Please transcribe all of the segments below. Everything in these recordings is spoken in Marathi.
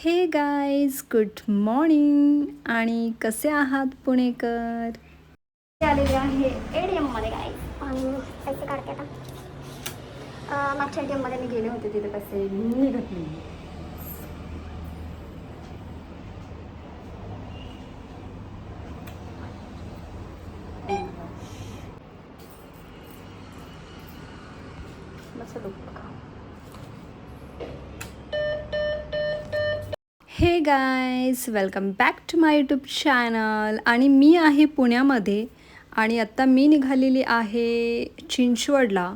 हे गाईज, गुड मॉर्निंग. आणि कसे आहात पुणेकर? आलेले आहे ATM मध्ये गाईज आणि पैसे काढते आता. मागच्या ATM मध्ये मी गेले होते, तिथे पैसे निघत नाही. मस्त लोक बघा. Hey guys, welcome back to my YouTube channel. आणि मी आहे पुण्यामध्ये आणि आत्ता मी निघालेली आहे चिंचवडला,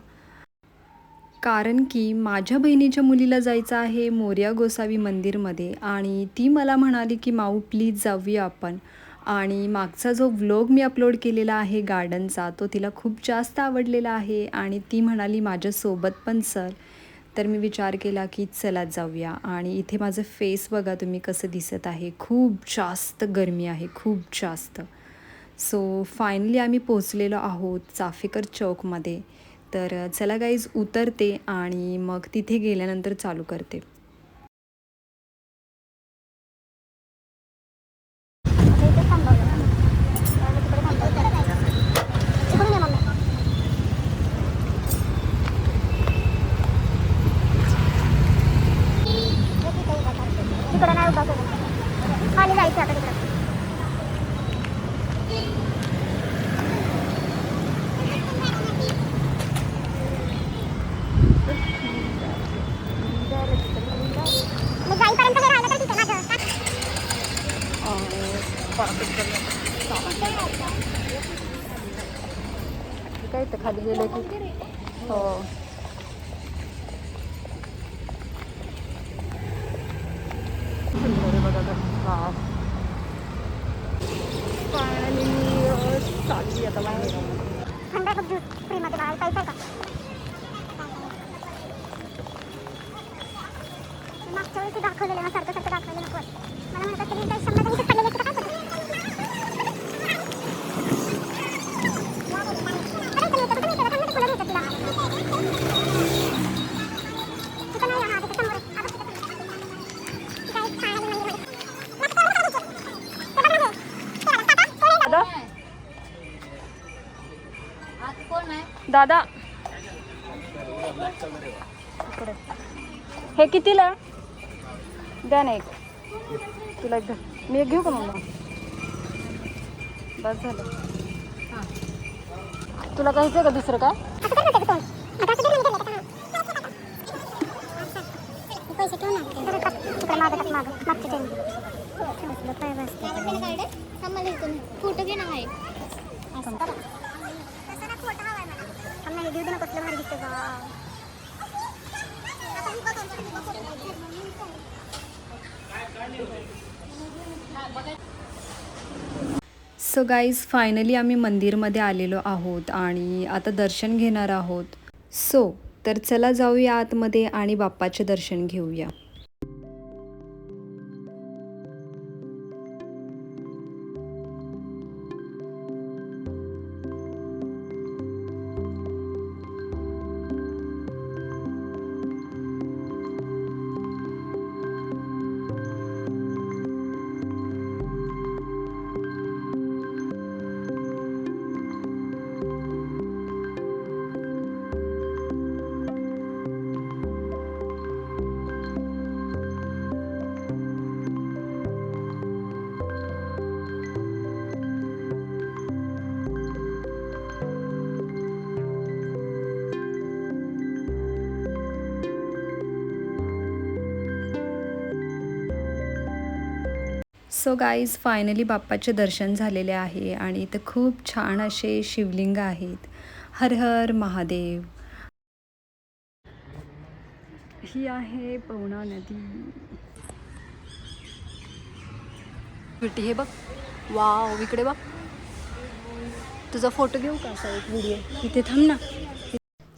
कारण की माझ्या बहिणीच्या मुलीला जायचं आहे मोरया गोसावी मंदिरमध्ये. आणि ती मला म्हणाली की माऊ प्लीज जाऊया आपण. आणि मागचा जो व्लॉग मी अपलोड केलेला आहे गार्डनचा, तो तिला खूप जास्त आवडलेला आहे आणि ती म्हणाली माझ्यासोबत पण चल. तर मी विचार केला की चला जाऊया. आणि इथे माझं फेस बघा तुम्ही कसं दिसत आहे, खूप जास्त गरमी आहे, खूप जास्त. सो फायनली आम्ही पोचलेलो आहोत चाफेकर चौकमध्ये. तर चला गाईज, उतरते आणि मग तिथे गेल्यानंतर चालू करते. आता इथे थांबवलं ना. त्यामुळे तिकडे थांबवलं. इकडून ये मम्मी. तिकडे नाही उभा करून खाली जायचं आता तिकडे. मी जाईपर्यंत हे राहिलं तर ठीक आहे माझं. काय तर खाली गेलं की हो. सुंदर आहे बघा. फायनली मी चालली आता बाहेर. थंड आहे बघ ज्यूस फ्रीमध्ये बाहेर. पैसा का मागच्या वेळेस दाखवलेलं ना, सारखं सारखं दाखवलेलं नको वाटतं. मला म्हणत असेल इथे 100 इथे पडलेले असते काय करते. दादा हे कितीला द्या ना एक. तुला एक मी एक घेऊ का मग? बस झालं. तुला घ्यायचं का दुसरं काय? पैसे ठेवून फोटो घे ना. आहे कसलं भारी दिसतं बा. सो गाईज, फायनली आम्ही मंदिरमध्ये आलेलो आहोत आणि आता दर्शन घेणार आहोत. सो तर चला जाऊया आतमध्ये आणि बाप्पाचे दर्शन घेऊया. सो गाईज, फायनली बाप्पाचे दर्शन झालेले आहे आणि इथं खूप छान असे शिवलिंग आहेत. हर हर महादेव. ही आहे पवना नदी. हे बघ, वाव, इकडे बघ. तुझा फोटो घेऊ का असा एक व्हिडिओ? इथे थांब ना.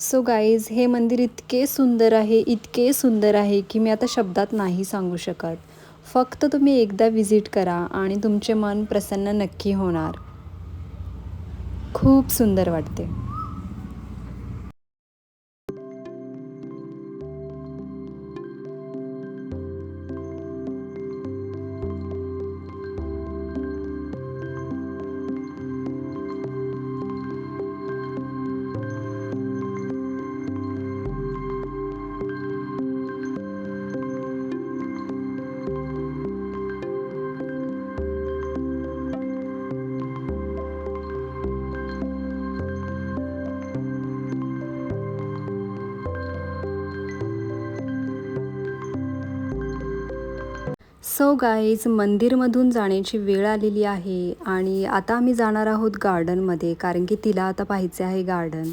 सो गाईज, हे मंदिर इतके सुंदर आहे की मी आता शब्दात नाही सांगू शकत. फक्त तुम्ही एकदा विजिट करा आणि तुमचे मन प्रसन्न नक्की होणार. खूप सुंदर वाटते. सो गाईज, मंदिरमधून जाण्याची वेळ आलेली आहे आणि आता आम्ही जाणार आहोत गार्डनमध्ये, कारण की तिला आता पाहायचे आहे गार्डन.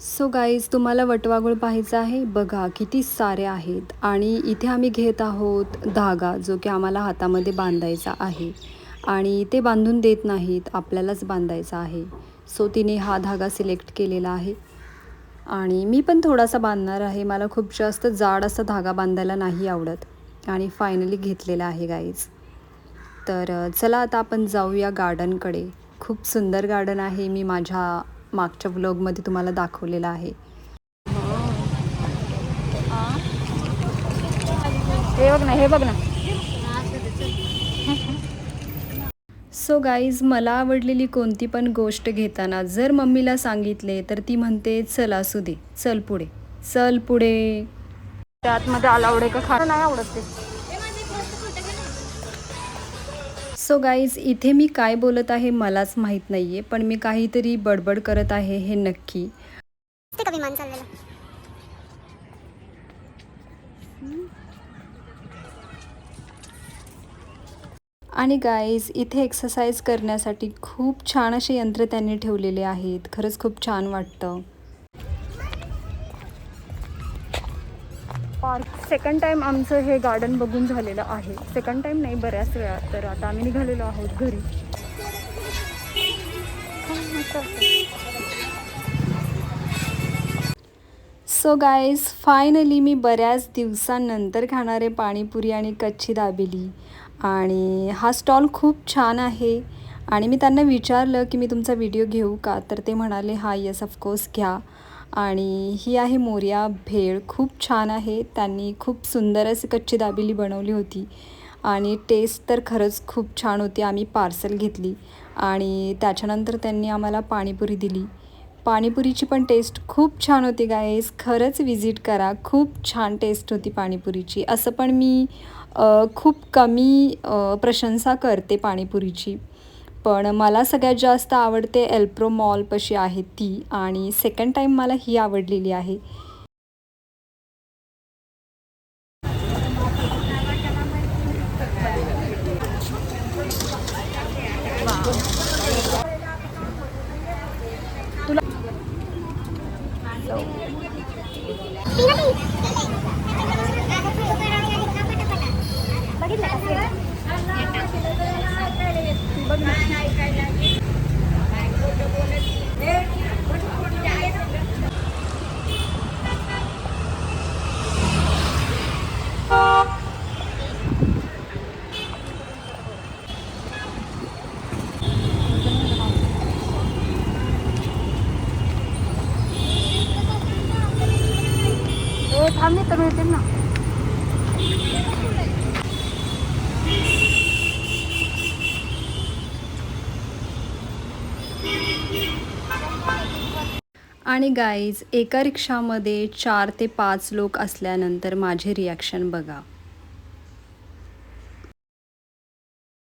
सो गाईज, तुम्हाला वटवाघूळ पाहायचं आहे? बघा किती सारे आहेत. आणि इथे आम्ही घेत आहोत धागा, जो की आम्हाला हातामध्ये बांधायचा आहे. आणि ते बांधून देत नाहीत, आपल्यालाच बांधायचा आहे. सो तिने हा धागा सिलेक्ट केलेला आहे आणि मी पण थोडासा बांधणार आहे. मला खूप जास्त जाड असा धागा बांधायला नाही आवडत. आणि फायनली घेतलेला आहे गाईज. तर चला आता आपण जाऊया गार्डनकडे. खूप सुंदर गार्डन आहे. मी माझ्या मागच्या व्लॉगमध्ये तुम्हाला दाखवलेलं आहे. हे बघ ना, हे बघ ना. सो गाईज, मला आवडलेली कोणती पण गोष्ट घेताना जर मम्मीला सांगितले तर ती म्हणते चल असू दे, चल पुढे, चल पुढे. त्यातमध्ये अलाउड आहे का? खाणं नाही आवडत ते. सो गाईज, इथे मी काय बोलत आहे मलाच माहीत नाही आहे, पण मी काहीतरी बडबड करत आहे हे नक्की. ते का विमान चाललेलं? आणि गाईज, इथे एक्सरसाइज करण्यासाठी खूप छान असे यंत्र त्यांनी ठेवलेले आहेत. खरंच खूप छान वाटतं. सेकंड टाईम आमचं हे गार्डन बघून झालेलं आहे. सेकंड टाईम नाही, बऱ्याच वेळा. तर आता आम्ही निघालेलो आहोत घरी. सो गाईज, फायनली मी बऱ्याच दिवसांनंतर खाणारे पाणीपुरी आणि कच्ची दाबेली. आणि हा स्टॉल खूप छान आहे. आणि मी त्यांना विचारलं की मी तुमचा व्हिडिओ घेऊ का, तर ते म्हणाले हां येस ऑफकोर्स घ्या. आणि ही आहे मोरया भेळ, खूप छान आहे. त्यांनी खूप सुंदर अशी कच्ची दाबेली बनवली होती आणि टेस्ट तर खरंच खूप छान होती. आम्ही पार्सल घेतली आणि त्याच्यानंतर त्यांनी आम्हाला पाणीपुरी दिली. पाणीपुरीची पण टेस्ट खूप छान होती गाईज, खरंच विजिट करा. खूप छान टेस्ट होती पाणीपुरीची. असं पण मी खूप कमी प्रशंसा करते पाणीपुरीची, पण मला सगळ्यात जास्त आवडते एल्प्रो मॉलपाशी आहे ती. आणि सेकंड टाईम मला ही आवडलेली आहे. थांबले तर मिळतील ना. आणि गाईज, एका रिक्षामध्ये 4 ते 5 लोक असल्यानंतर माझे रिॲक्शन बघा.